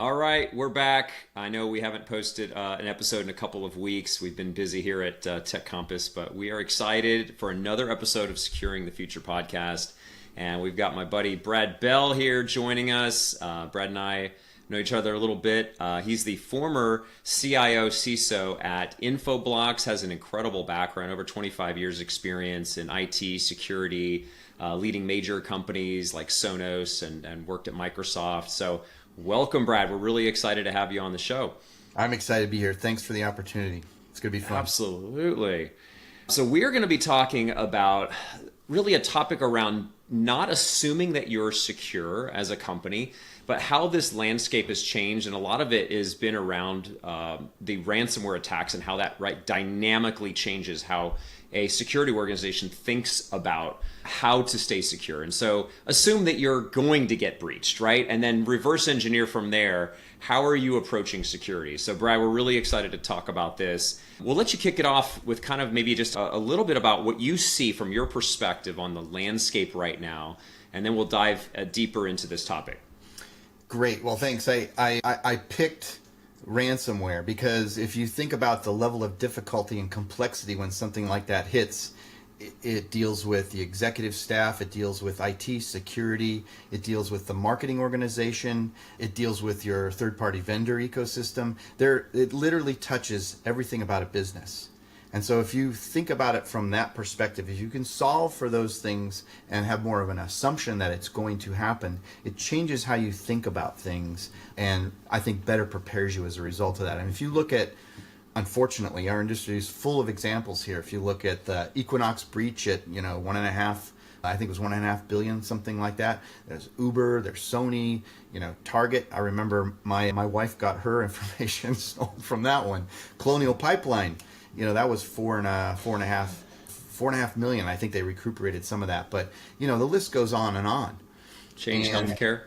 All right, we're back. I know we haven't posted an episode in a couple of weeks. We've been busy here at Tech Compass, but we are excited for another episode of Securing the Future podcast. And we've got my buddy Brad Bell here joining us. Brad and I know each other a little bit. He's the former CIO CISO at Infoblox, has an incredible background, over 25 years experience in IT, security, leading major companies like Sonos and worked at Microsoft. So welcome, Brad. We're really excited to have you on the show. I'm excited to be here. Thanks for the opportunity. It's going to be fun. Absolutely. So we're going to be talking about really a topic around not assuming that you're secure as a company, but how this landscape has changed. And a lot of it has been around the ransomware attacks and how that dynamically changes how a security organization thinks about how to stay secure. And so assume that you're going to get breached, right? And then reverse engineer from there. How are you approaching security? So Brad, we're really excited to talk about this. We'll let you kick it off with kind of maybe just a little bit about what you see from your perspective on the landscape right now. And then we'll dive deeper into this topic. Great. Well, thanks. I picked ransomware because if you think about the level of difficulty and complexity when something like that hits, it deals with the executive staff, it deals with IT security, it deals with the marketing organization, it deals with your third-party vendor ecosystem. It literally touches everything about a business. And so if you think about it from that perspective, if you can solve for those things and have more of an assumption that it's going to happen, it changes how you think about things, and I think better prepares you as a result of that. And if you look at, unfortunately, our industry is full of examples here. If you look at the Equinox breach at, 1.5, I think it was 1.5 billion, something like that. There's Uber, there's Sony, Target. I remember my wife got her information stolen from that one. Colonial Pipeline. That was four and a half million. I think they recuperated some of that, but the list goes on and on. Change healthcare.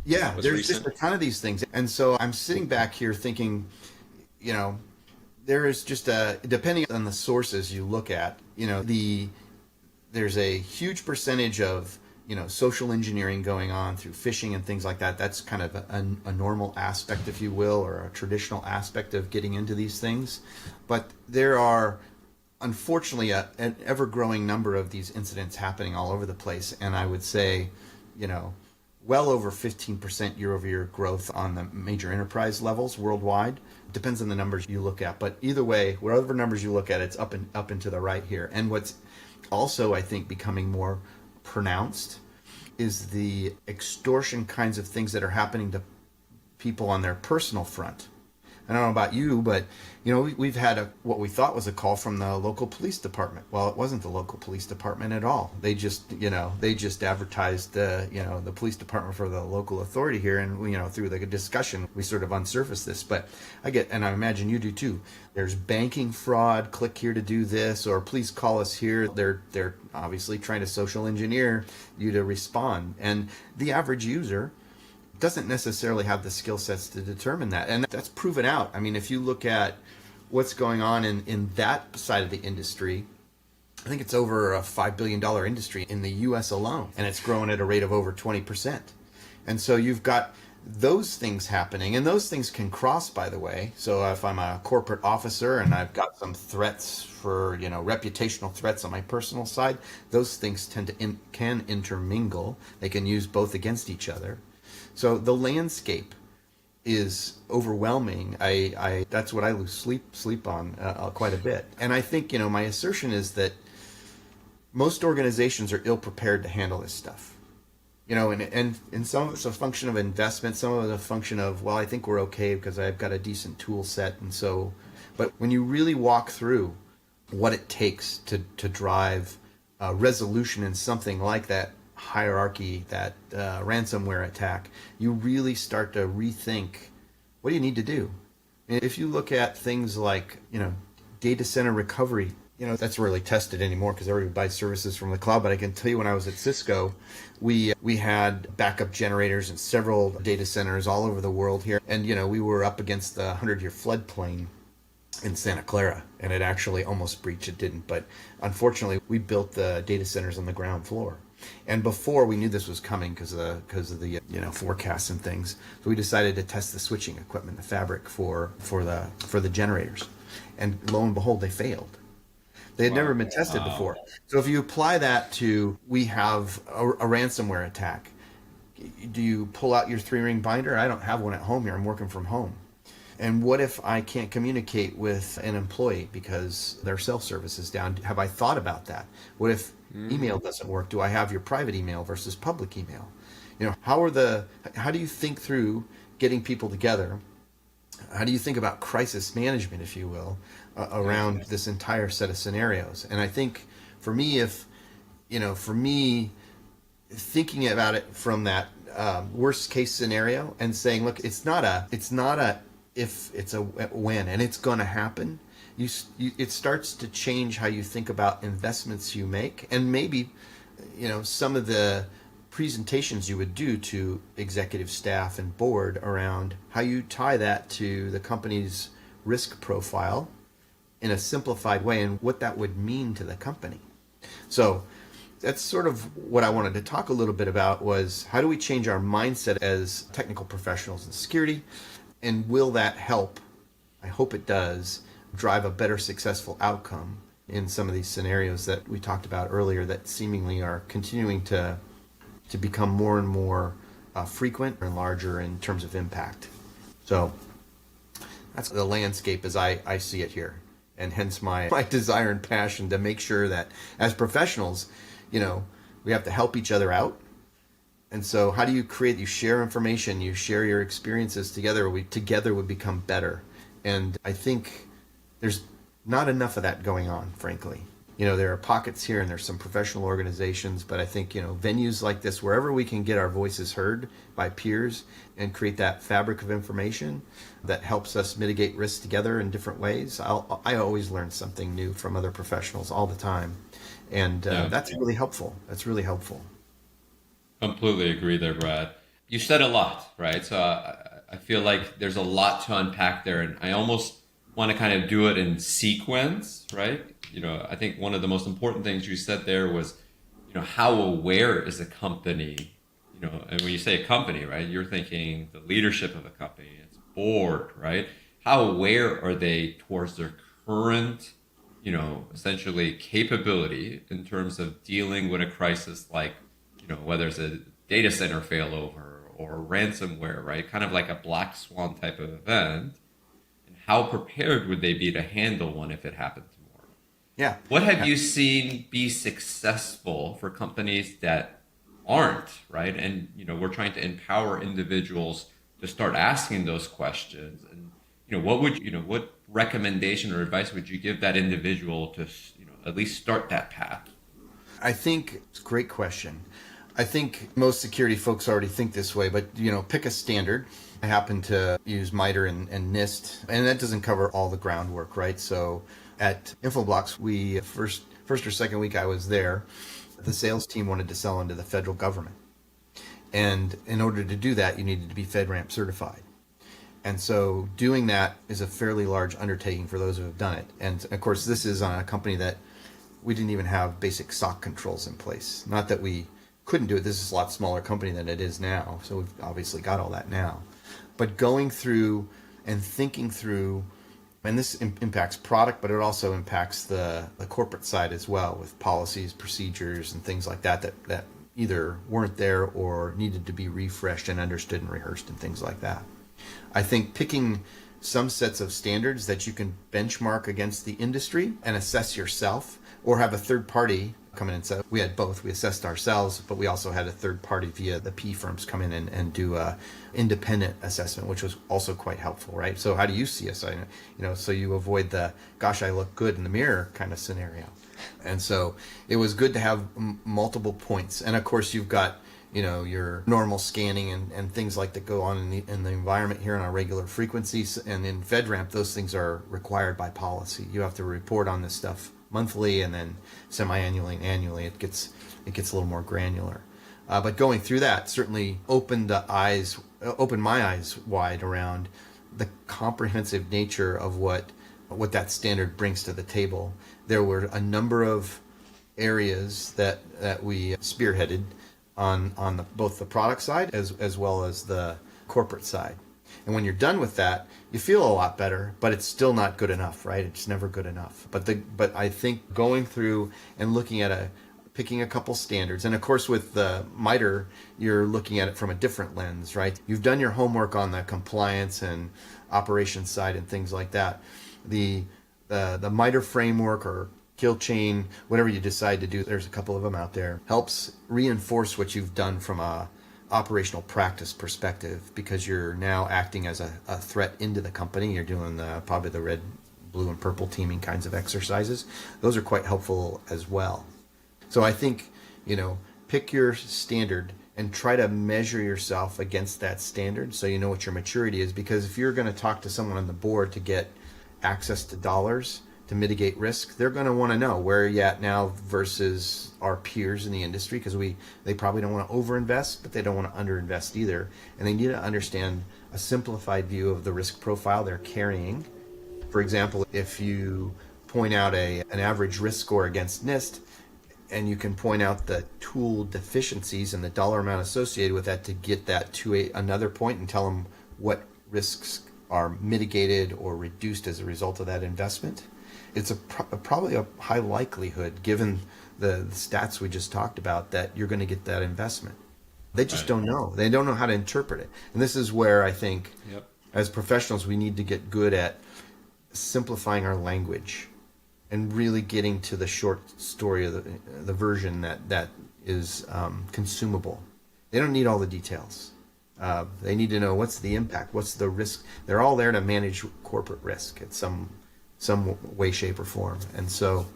Yeah, there's just a ton of these things, and so I'm sitting back here thinking, there is just depending on the sources you look at, there's a huge percentage of social engineering going on through phishing and things like that. That's kind of a normal aspect, if you will, or a traditional aspect of getting into these things. But there are, unfortunately, an ever-growing number of these incidents happening all over the place. And I would say, well over 15% year-over-year growth on the major enterprise levels worldwide. Depends on the numbers you look at. But either way, whatever numbers you look at, it's up and to the right here. And what's also, I think, becoming more pronounced is the extortion kinds of things that are happening to people on their personal front. I don't know about you, but we've had what we thought was a call from the local police department. Well, it wasn't the local police department at all. They just advertised the police department for the local authority here, and through the discussion we sort of unsurfaced this. But and I imagine you do too. There's banking fraud. Click here to do this, or please call us here. They're obviously trying to social engineer you to respond, and the average user doesn't necessarily have the skill sets to determine that. And that's proven out. I mean, if you look at what's going on in that side of the industry, I think it's over a $5 billion industry in the US alone, and it's growing at a rate of over 20%. And so you've got those things happening, and those things can cross, by the way. So if I'm a corporate officer and I've got some threats for, reputational threats on my personal side, those things can intermingle. They can use both against each other. So the landscape is overwhelming. That's what I lose sleep on quite a bit. And I think, my assertion is that most organizations are ill prepared to handle this stuff. And some of it's a function of investment, some of it's a function of, well, I think we're okay because I've got a decent tool set. And so, but when you really walk through what it takes to drive resolution in something like that hierarchy, that ransomware attack, you really start to rethink, what do you need to do? If you look at things like, data center recovery, that's really tested anymore because everybody buys services from the cloud. But I can tell you, when I was at Cisco, we had backup generators in several data centers all over the world here. And, we were up against the 100-year floodplain in Santa Clara, and it actually almost breached. It didn't. But unfortunately, we built the data centers on the ground floor. And before we knew this was coming because of the forecasts and things, so we decided to test the switching equipment, the fabric for the generators, and lo and behold, they failed. They had never been tested before. So if you apply that to, we have a ransomware attack, do you pull out your 3-ring binder? I don't have one at home here. I'm working from home. And what if I can't communicate with an employee because their self-service is down? Have I thought about that? What if email doesn't work? Do I have your private email versus public email? How do you think through getting people together? How do you think about crisis management, if you will, around this entire set of scenarios? And I think for me, thinking about it from that worst case scenario and saying, look, it's not a if, it's a when, and it's going to happen. It starts to change how you think about investments you make, and maybe some of the presentations you would do to executive staff and board around how you tie that to the company's risk profile in a simplified way and what that would mean to the company. So that's sort of what I wanted to talk a little bit about, was how do we change our mindset as technical professionals in security, and will that help, I hope it does, drive a better successful outcome in some of these scenarios that we talked about earlier that seemingly are continuing to become more and more frequent and larger in terms of impact. So that's the landscape as I see it here, and hence my desire and passion to make sure that as professionals, we have to help each other out. And so how do you share information, you share your experiences together, together would become better. And I think there's not enough of that going on, frankly. There are pockets here and there's some professional organizations, but I think, venues like this, wherever we can get our voices heard by peers and create that fabric of information that helps us mitigate risks together in different ways. I always learn something new from other professionals all the time. And that's really helpful. That's really helpful. Completely agree there, Brad. You said a lot, right? So I feel like there's a lot to unpack there, and I almost want to kind of do it in sequence, right? I think one of the most important things you said there was, how aware is a company, and when you say a company, right, you're thinking the leadership of a company, its board, right? How aware are they towards their current, essentially capability in terms of dealing with a crisis like, whether it's a data center failover or ransomware, right? Kind of like a black swan type of event. And how prepared would they be to handle one if it happened tomorrow? Yeah. What have you seen be successful for companies that aren't, right? And, we're trying to empower individuals to start asking those questions. And, what recommendation or advice would you give that individual to, at least start that path? I think it's a great question. I think most security folks already think this way, but pick a standard. I happen to use MITRE and NIST, and that doesn't cover all the groundwork, right? So at Infoblox, we first or second week I was there, the sales team wanted to sell into the federal government. And in order to do that, you needed to be FedRAMP certified. And so doing that is a fairly large undertaking for those who have done it. And of course, this is on a company that we didn't even have basic SOC controls in place. Not that we couldn't do it. This is a lot smaller company than it is now. So we've obviously got all that now. But going through and thinking through, and this impacts product, but it also impacts the corporate side as well, with policies, procedures, and things like that either weren't there or needed to be refreshed and understood and rehearsed and things like that. I think picking some sets of standards that you can benchmark against the industry and assess yourself, or have a third party come in and say, we had both. We assessed ourselves, but we also had a third party via the P firms come in and do a independent assessment, which was also quite helpful, right? So how do you see us? So you avoid the, gosh, I look good in the mirror kind of scenario. And so it was good to have multiple points. And of course you've got, your normal scanning and things like that go on in the environment here on a regular frequencies. And in FedRAMP, those things are required by policy. You have to report on this stuff monthly and then semi-annually and annually. It gets a little more granular. But going through that certainly opened my eyes wide around the comprehensive nature of what that standard brings to the table. There were a number of areas that we spearheaded on both the product side as well as the corporate side. And when you're done with that, you feel a lot better, but it's still not good enough, right? It's never good enough. But I think going through and looking at picking a couple standards, and of course with the MITRE, you're looking at it from a different lens, right? You've done your homework on the compliance and operations side and things like that. The MITRE framework or kill chain, whatever you decide to do, there's a couple of them out there, helps reinforce what you've done from a operational practice perspective, because you're now acting as a threat into the company. You're doing probably the red, blue, and purple teaming kinds of exercises. Those are quite helpful as well. So I think, pick your standard and try to measure yourself against that standard so you know what your maturity is. Because if you're going to talk to someone on the board to get access to dollars to mitigate risk, they're going to want to know where you're at now versus our peers in the industry, because they probably don't want to overinvest, but they don't want to underinvest either. And they need to understand a simplified view of the risk profile they're carrying. For example, if you point out an average risk score against NIST, and you can point out the tool deficiencies and the dollar amount associated with that to get that to another point and tell them what risks are mitigated or reduced as a result of that investment, it's probably a high likelihood, given the stats we just talked about, that you're going to get that investment. They just don't know. They don't know how to interpret it. And this is where I think, as professionals, we need to get good at simplifying our language and really getting to the short story of the version that is consumable. They don't need all the details. They need to know what's the impact, what's the risk. They're all there to manage corporate risk at some way, shape, or form. And so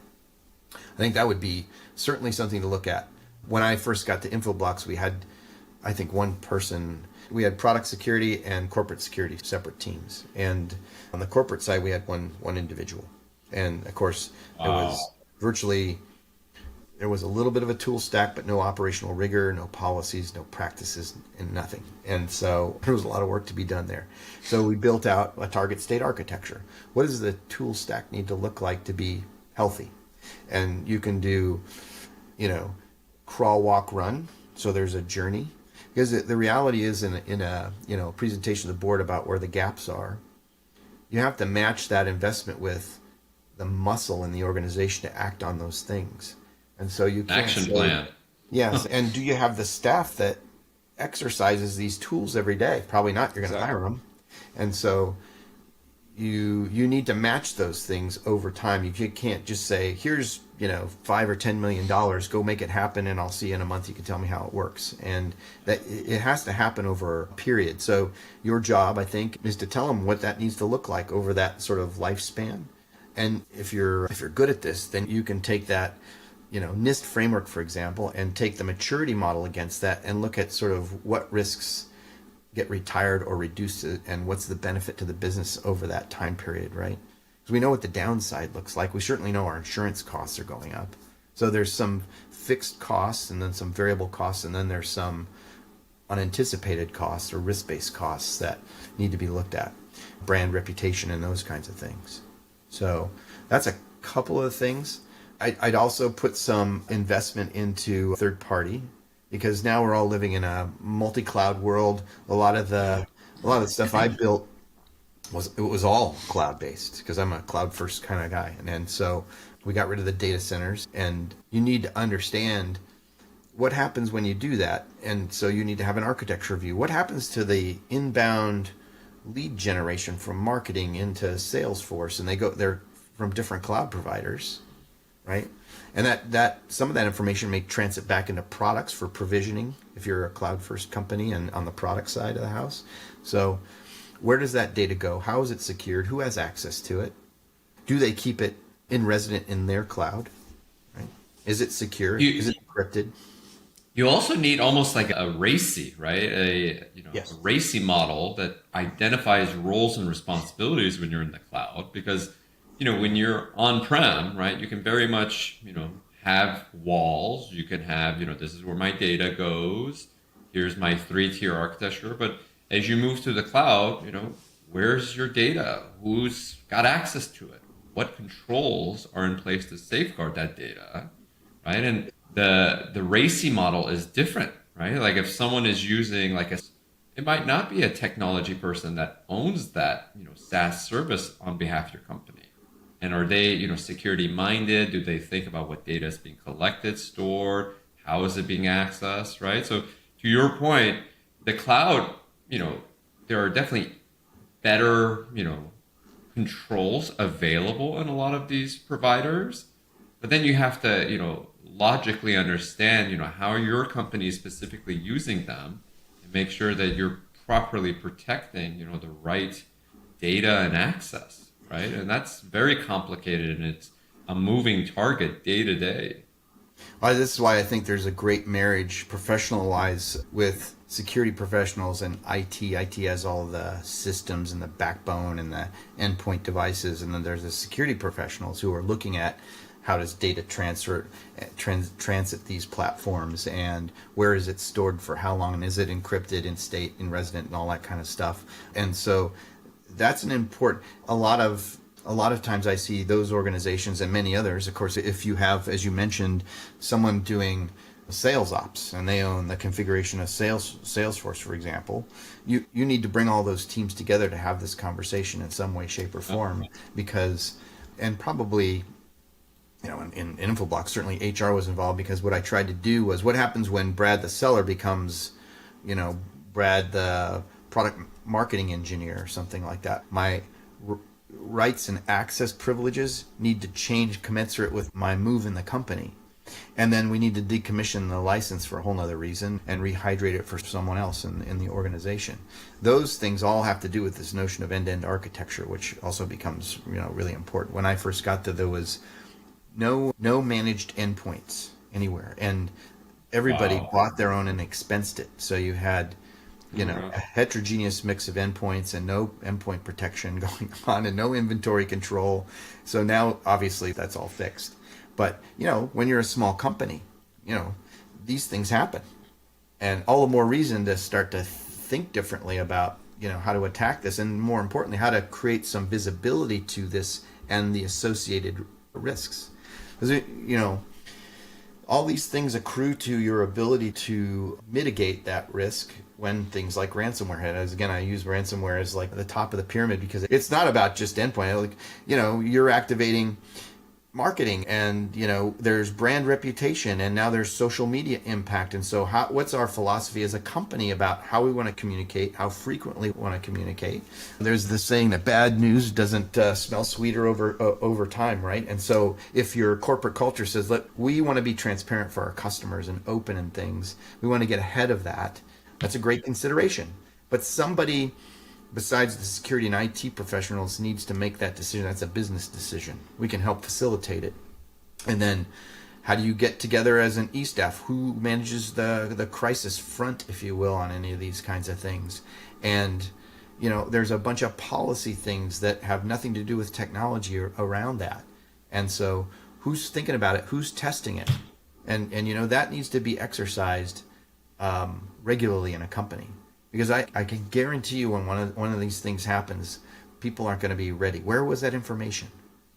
I think that would be certainly something to look at. When I first got to Infoblox, we had, I think, one person. We had product security and corporate security, separate teams. And on the corporate side, we had one individual. And of course, it was virtually, there was a little bit of a tool stack, but no operational rigor, no policies, no practices, and nothing. And so there was a lot of work to be done there. So we built out a target state architecture. What does the tool stack need to look like to be healthy? And you can do, crawl, walk, run. So there's a journey. Because the reality is in a presentation to the board about where the gaps are, you have to match that investment with the muscle in the organization to act on those things. And so you can't action plan. Yes. And do you have the staff that exercises these tools every day? Probably not. You're going to hire them. And so you need to match those things over time. You can't just say, here's, $5 or $10 million, go make it happen, and I'll see you in a month. You can tell me how it works. And that it has to happen over a period. So your job, I think, is to tell them what that needs to look like over that sort of lifespan. And if you're good at this, then you can take that, NIST framework, for example, and take the maturity model against that and look at sort of what risks get retired or reduced and what's the benefit to the business over that time period, right? Because we know what the downside looks like. We certainly know our insurance costs are going up. So there's some fixed costs and then some variable costs, and then there's some unanticipated costs or risk-based costs that need to be looked at, brand reputation and those kinds of things. So that's a couple of things. I'd also put some investment into third party, because now we're all living in a multi-cloud world. A lot of the stuff I built was all cloud-based, because I'm a cloud-first kind of guy. And so we got rid of the data centers, and you need to understand what happens when you do that. And so you need to have an architecture review. What happens to the inbound lead generation from marketing into Salesforce? And they're from different cloud providers, right? And that some of that information may transit back into products for provisioning if you're a cloud-first company and on the product side of the house. So where does that data go? How is it secured? Who has access to it? Do they keep it in resident in their cloud? Right? Is it secure? Is it encrypted? You also need almost like a RACI, right? Yes. A RACI model that identifies roles and responsibilities when you're in the cloud, because when you're on-prem, right, you can very much, have walls. You can have, this is where my data goes. Here's my 3-tier architecture. But as you move to the cloud, where's your data? Who's got access to it? What controls are in place to safeguard that data? right? And the RACI model is different, right? Like if someone is using it might not be a technology person that owns that, SaaS service on behalf of your company. And are they, security minded? Do they think about what data is being collected, stored? How is it being accessed, right? So to your point, the cloud, there are definitely better, controls available in a lot of these providers. But then you have to, logically understand, how your company is specifically using them and make sure that you're properly protecting, the right data and access, right? And that's very complicated, and it's a moving target day to day. Well, this is why I think there's a great marriage, professional-wise, with security professionals and IT. IT has all the systems and the backbone and the endpoint devices, and then there's the security professionals who are looking at how does data transit these platforms, and where is it stored for how long, and is it encrypted, in state, in resident, and all that kind of stuff. And so that's an important. A lot of times I see those organizations and many others. Of course, if you have, as you mentioned, someone doing sales ops and they own the configuration of Salesforce, for example, you need to bring all those teams together to have this conversation in some way, shape, or form. Because, and probably, in Infoblox, certainly HR was involved, because what I tried to do was, what happens when Brad the seller becomes, Brad the product marketing engineer or something like that. My rights and access privileges need to change commensurate with my move in the company. And then we need to decommission the license for a whole nother reason and rehydrate it for someone else in the organization. Those things all have to do with this notion of end-to-end architecture, which also becomes really important. When I first got there was no managed endpoints anywhere, and everybody bought their own and expensed it. So you had a heterogeneous mix of endpoints and no endpoint protection going on and no inventory control. So now, obviously, that's all fixed. But, when you're a small company, these things happen. And all the more reason to start to think differently about, how to attack this, and more importantly, how to create some visibility to this and the associated risks. Because, all these things accrue to your ability to mitigate that risk when things like ransomware hit. As again, I use ransomware as like the top of the pyramid, because it's not about just endpoint. You're activating marketing, and there's brand reputation, and now there's social media impact. And so what's our philosophy as a company about how we want to communicate, how frequently we want to communicate? There's the saying that bad news doesn't smell sweeter over time, right? And so if your corporate culture says, look, we want to be transparent for our customers and open in things, we want to get ahead of that, that's a great consideration. But somebody besides the security and IT professionals needs to make that decision. That's a business decision. We can help facilitate it. And then how do you get together as an e-staff? Who manages the crisis front, if you will, on any of these kinds of things? And, there's a bunch of policy things that have nothing to do with technology around that. And so who's thinking about it? Who's testing it? And that needs to be exercised regularly in a company. Because I can guarantee you, when one of these things happens, people aren't going to be ready. Where was that information?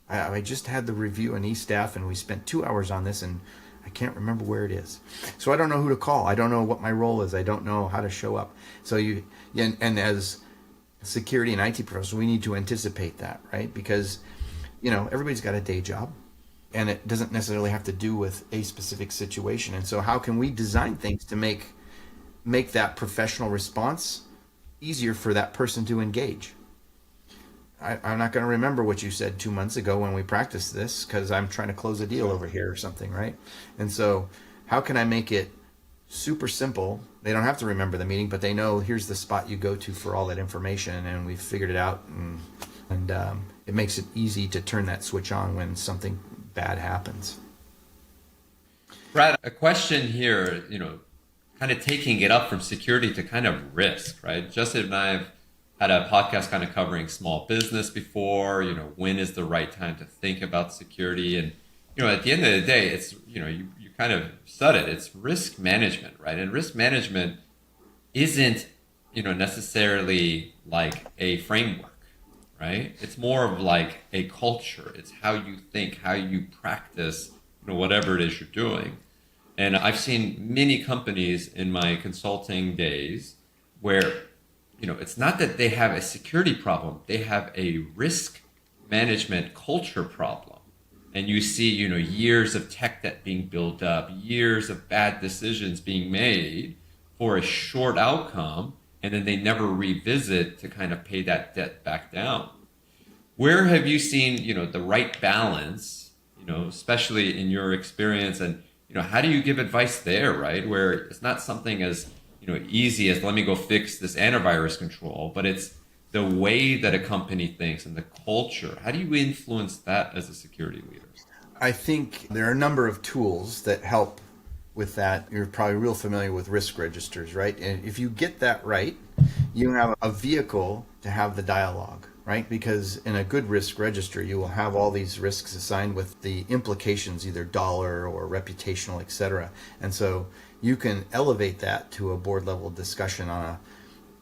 I just had the review in e-staff, and we spent 2 hours on this, and I can't remember where it is. So I don't know who to call. I don't know what my role is. I don't know how to show up. So and as security and IT professionals, we need to anticipate that, right? Because everybody's got a day job, and it doesn't necessarily have to do with a specific situation. And so how can we design things to make that professional response easier for that person to engage? I'm not going to remember what you said 2 months ago when we practiced this, because I'm trying to close a deal over here or something, right? And so how can I make it super simple? They don't have to remember the meeting, but they know here's the spot you go to for all that information, and we've figured it out, and it makes it easy to turn that switch on when something bad happens. Brad, a question here, kind of taking it up from security to kind of risk, right? Justin and I have had a podcast kind of covering small business before, when is the right time to think about security? And, at the end of the day, it's, you kind of said it, it's risk management, right? And risk management isn't, necessarily like a framework, right? It's more of like a culture. It's how you think, how you practice whatever it is you're doing. And I've seen many companies in my consulting days where, it's not that they have a security problem, they have a risk management culture problem. And you see, years of tech debt being built up, years of bad decisions being made for a short outcome, and then they never revisit to kind of pay that debt back down. Where have you seen, the right balance, especially in your experience, and, how do you give advice there, right? Where it's not something as, easy as let me go fix this antivirus control, but it's the way that a company thinks and the culture. How do you influence that as a security leader? I think there are a number of tools that help with that. You're probably real familiar with risk registers, right? And if you get that right, you have a vehicle to have the dialogue, right? Because in a good risk register, you will have all these risks assigned with the implications, either dollar or reputational, et cetera. And so you can elevate that to a board level discussion on a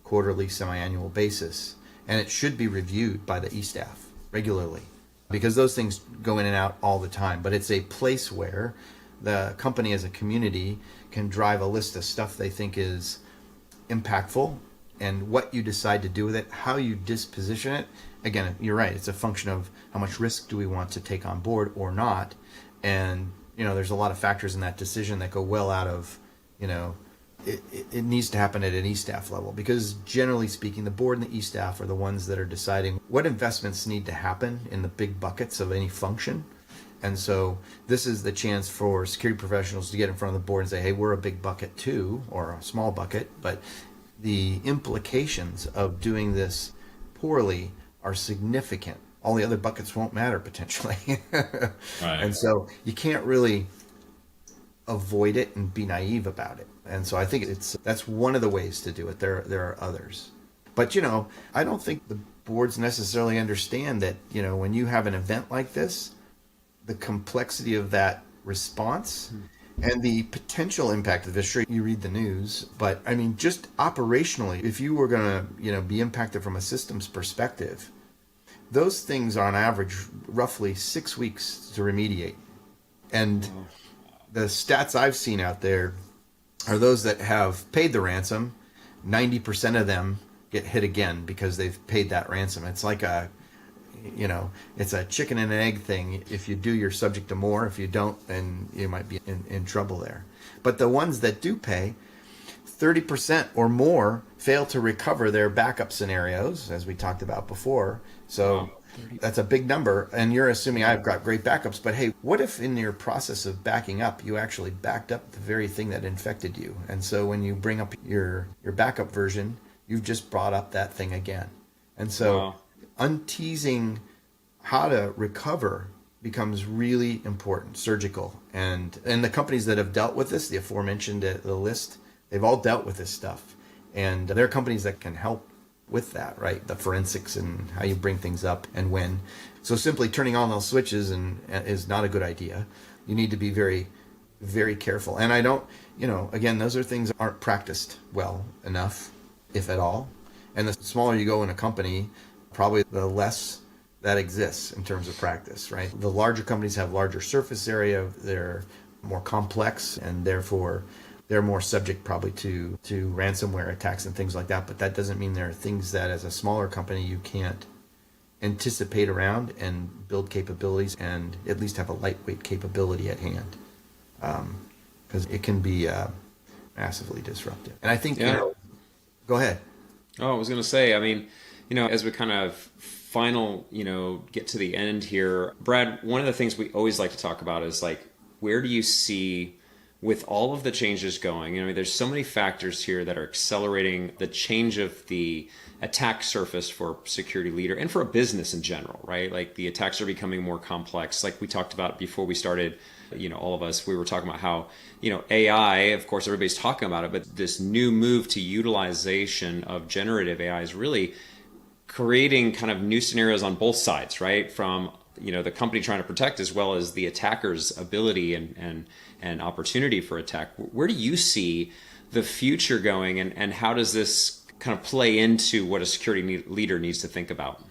quarterly, semi-annual basis. And it should be reviewed by the E-staff regularly, because those things go in and out all the time. But it's a place where the company as a community can drive a list of stuff they think is impactful, and what you decide to do with it, how you disposition it. Again, you're right, it's a function of how much risk do we want to take on board or not. And there's a lot of factors in that decision that go well out of, it needs to happen at an E-staff level, because generally speaking, the board and the E-staff are the ones that are deciding what investments need to happen in the big buckets of any function. And so this is the chance for security professionals to get in front of the board and say, hey, we're a big bucket too, or a small bucket, but the implications of doing this poorly are significant. All the other buckets won't matter potentially. Right. And so you can't really avoid it and be naive about it. And so I think that's one of the ways to do it. There are others. But, I don't think the boards necessarily understand that, when you have an event like this, the complexity of that response and the potential impact of this. Sure, you read the news, but I mean, just operationally, if you were going to, be impacted from a systems perspective, those things are on average roughly 6 weeks to remediate. And the stats I've seen out there are those that have paid the ransom. 90% of them get hit again because they've paid that ransom. It's like it's a chicken and an egg thing. If you do, you're subject to more. If you don't, then you might be in trouble there. But the ones that do pay, 30% or more fail to recover their backup scenarios, as we talked about before. So that's a big number. And you're assuming I've got great backups. But hey, what if in your process of backing up, you actually backed up the very thing that infected you? And so when you bring up your backup version, you've just brought up that thing again. And so unteasing how to recover becomes really important, surgical. And the companies that have dealt with this, the aforementioned the list, they've all dealt with this stuff. And there are companies that can help with that, right? The forensics and how you bring things up and when. So simply turning on those switches is not a good idea. You need to be very, very careful. And I don't, again, those are things that aren't practiced well enough, if at all. And the smaller you go in a company, probably the less that exists in terms of practice, right? The larger companies have larger surface area, they're more complex, and therefore they're more subject probably to ransomware attacks and things like that. But that doesn't mean there are things that as a smaller company you can't anticipate around and build capabilities and at least have a lightweight capability at hand, because it can be massively disruptive. And I think, go ahead. Oh, I was going to say, I mean, as we kind of get to the end here, Brad, one of the things we always like to talk about is like, where do you see with all of the changes going? There's so many factors here that are accelerating the change of the attack surface for security leader and for a business in general, right? Like the attacks are becoming more complex. Like we talked about before we started, all of us, we were talking about how, AI, of course, everybody's talking about it, but this new move to utilization of generative AI is really creating kind of new scenarios on both sides, right? From the company trying to protect as well as the attacker's ability and opportunity for attack. Where do you see the future going, and how does this kind of play into what a security leader needs to think about?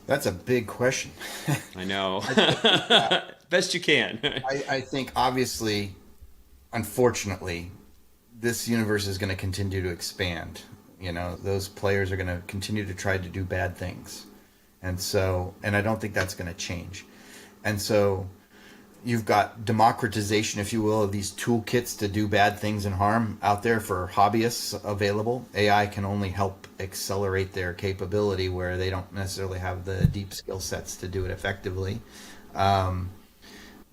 That's a big question. I know. best you can. I think obviously, unfortunately, this universe is going to continue to expand. Those players are going to continue to try to do bad things. And I don't think that's going to change. And so you've got democratization, if you will, of these toolkits to do bad things and harm out there for hobbyists available. AI can only help accelerate their capability where they don't necessarily have the deep skill sets to do it effectively.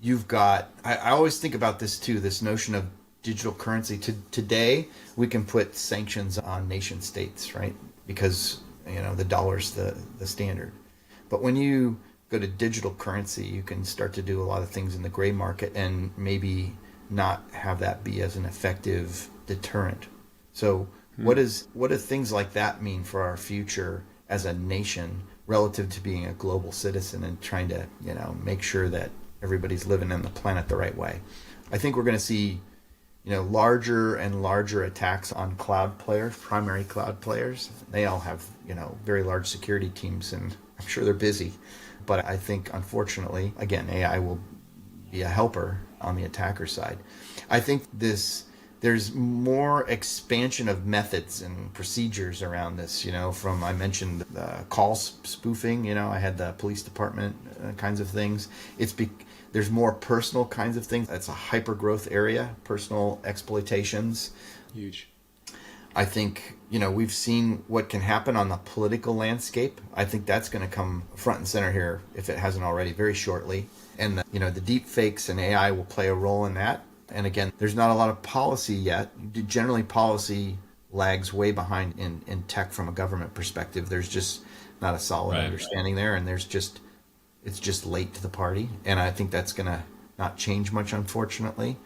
You've got, I always think about this too, this notion of digital currency. Today, we can put sanctions on nation states, right? Because, the dollar's the standard. But when you go to digital currency, you can start to do a lot of things in the gray market and maybe not have that be as an effective deterrent. So what do things like that mean for our future as a nation relative to being a global citizen and trying to, make sure that everybody's living on the planet the right way? I think we're going to see, larger and larger attacks on cloud players, primary cloud players. They all have, very large security teams, and I'm sure they're busy. But I think, unfortunately, again, AI will be a helper on the attacker side. I think there's more expansion of methods and procedures around this, I mentioned call spoofing, I had the police department kinds of things. There's more personal kinds of things. That's a hyper growth area, personal exploitations. Huge. I think, we've seen what can happen on the political landscape. I think that's going to come front and center here, if it hasn't already, very shortly. And, the deep fakes and AI will play a role in that. And again, there's not a lot of policy yet. Generally, policy lags way behind in tech from a government perspective. There's just not a solid understanding there. And it's just late to the party. And I think that's going to not change much, unfortunately.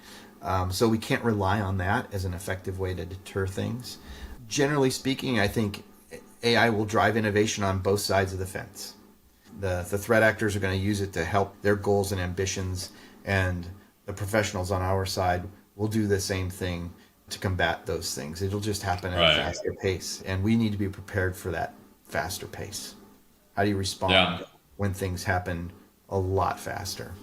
So we can't rely on that as an effective way to deter things. Generally speaking, I think AI will drive innovation on both sides of the fence. The threat actors are going to use it to help their goals and ambitions, and the professionals on our side will do the same thing to combat those things. It'll just happen at a faster pace, and we need to be prepared for that faster pace. How do you respond when things happen a lot faster?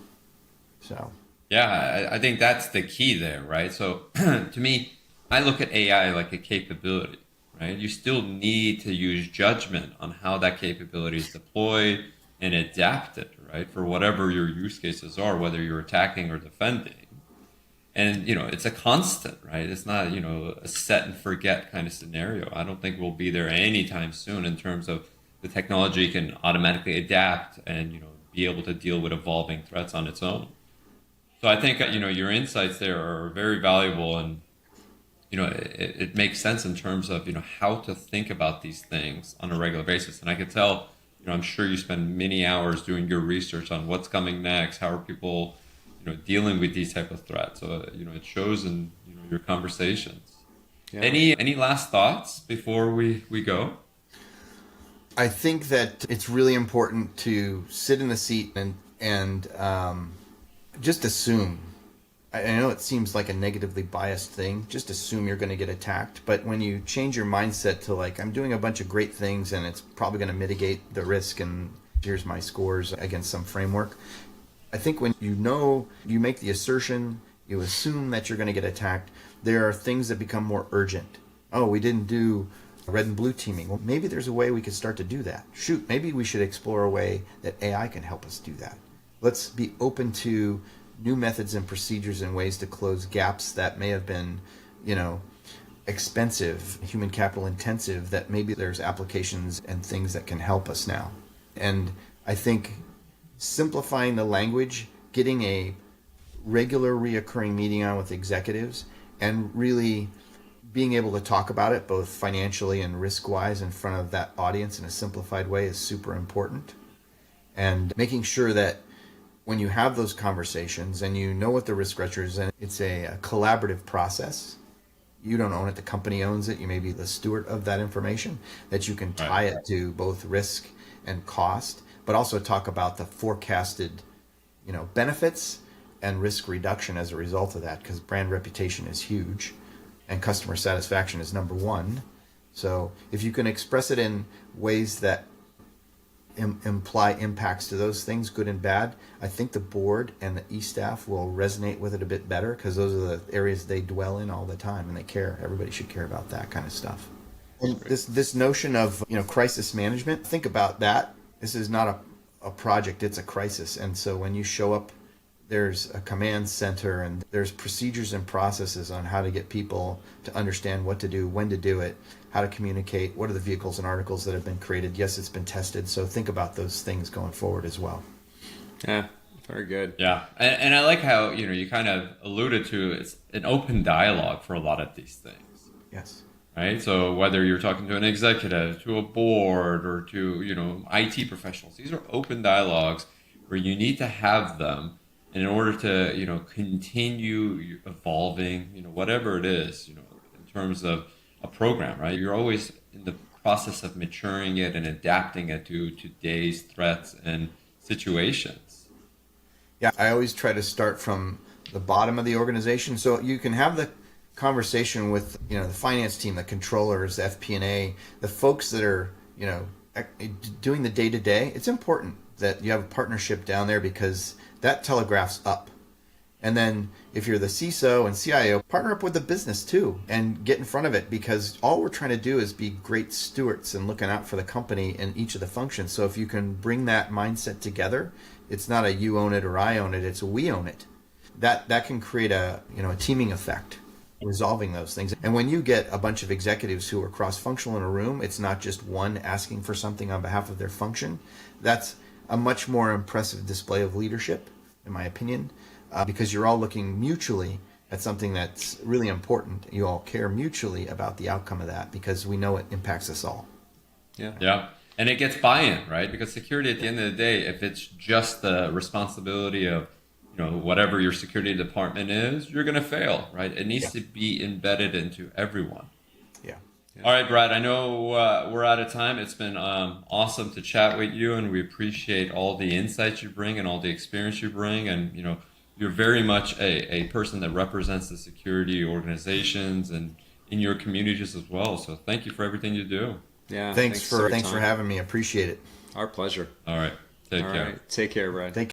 So... Yeah, I think that's the key there, right? So to me, I look at AI like a capability, right? You still need to use judgment on how that capability is deployed and adapted, right? For whatever your use cases are, whether you're attacking or defending. And, it's a constant, right? It's not, a set and forget kind of scenario. I don't think we'll be there anytime soon in terms of the technology can automatically adapt and, be able to deal with evolving threats on its own. So I think, your insights there are very valuable, and, it makes sense in terms of, how to think about these things on a regular basis. And I can tell, I'm sure you spend many hours doing your research on what's coming next. How are people, dealing with these type of threats? So, it shows in, your conversations. Yeah. Any last thoughts before we go? I think that it's really important to sit in the seat and just assume. I know it seems like a negatively biased thing. Just assume you're going to get attacked. But when you change your mindset to I'm doing a bunch of great things and it's probably going to mitigate the risk, and here's my scores against some framework. I think when you make the assertion, you assume that you're going to get attacked, there are things that become more urgent. Oh, we didn't do red and blue teaming. Well, maybe there's a way we could start to do that. Shoot, maybe we should explore a way that AI can help us do that. Let's be open to new methods and procedures and ways to close gaps that may have been, expensive, human capital intensive, that maybe there's applications and things that can help us now. And I think simplifying the language, getting a regular reoccurring meeting on with executives, and really being able to talk about it both financially and risk-wise in front of that audience in a simplified way is super important. And making sure that when you have those conversations and you know what the risk register is, and it's a collaborative process. You don't own it, the company owns it. You may be the steward of that information, that you can tie it to both risk and cost, but also talk about the forecasted, benefits and risk reduction as a result of that, because brand reputation is huge and customer satisfaction is number one. So if you can express it in ways that imply impacts to those things, good and bad, I think the board and the e-staff will resonate with it a bit better because those are the areas they dwell in all the time and they care. Everybody should care about that kind of stuff. And this notion of crisis management, think about that. This is not a project, it's a crisis. And so when you show up, there's a command center and there's procedures and processes on how to get people to understand what to do, when to do it, how to communicate, what are the vehicles and articles that have been created. Yes, it's been tested. So think about those things going forward as well. Yeah, very good. Yeah. And I like how, you kind of alluded to it's an open dialogue for a lot of these things. Yes. Right. So whether you're talking to an executive, to a board, or to, IT professionals, these are open dialogues where you need to have them in order to, continue evolving, whatever it is, in terms of a program, right? You're always in the process of maturing it and adapting it to today's threats and situations. Yeah, I always try to start from the bottom of the organization. So you can have the conversation with, the finance team, the controllers, the FP&A, the folks that are, doing the day-to-day. It's important that you have a partnership down there because that telegraphs up. And then if you're the CISO and CIO, partner up with the business too and get in front of it because all we're trying to do is be great stewards and looking out for the company in each of the functions. So if you can bring that mindset together, it's not a you own it or I own it, it's a we own it. That can create a teaming effect, resolving those things. And when you get a bunch of executives who are cross-functional in a room, it's not just one asking for something on behalf of their function. That's a much more impressive display of leadership, in my opinion. Because you're all looking mutually at something that's really important. You all care mutually about the outcome of that because we know it impacts us all. Yeah. And it gets buy-in, right? Because security at the end of the day, if it's just the responsibility of, whatever your security department is, you're going to fail, right? It needs to be embedded into everyone. Yeah. All right, Brad, I know we're out of time. It's been awesome to chat with you, and we appreciate all the insights you bring and all the experience you bring. And, you're very much a person that represents the security organizations and in your communities as well. So thank you for everything you do. Yeah. Thanks for having me. Appreciate it. Our pleasure. All right. Take care. Take care, Brad. Thank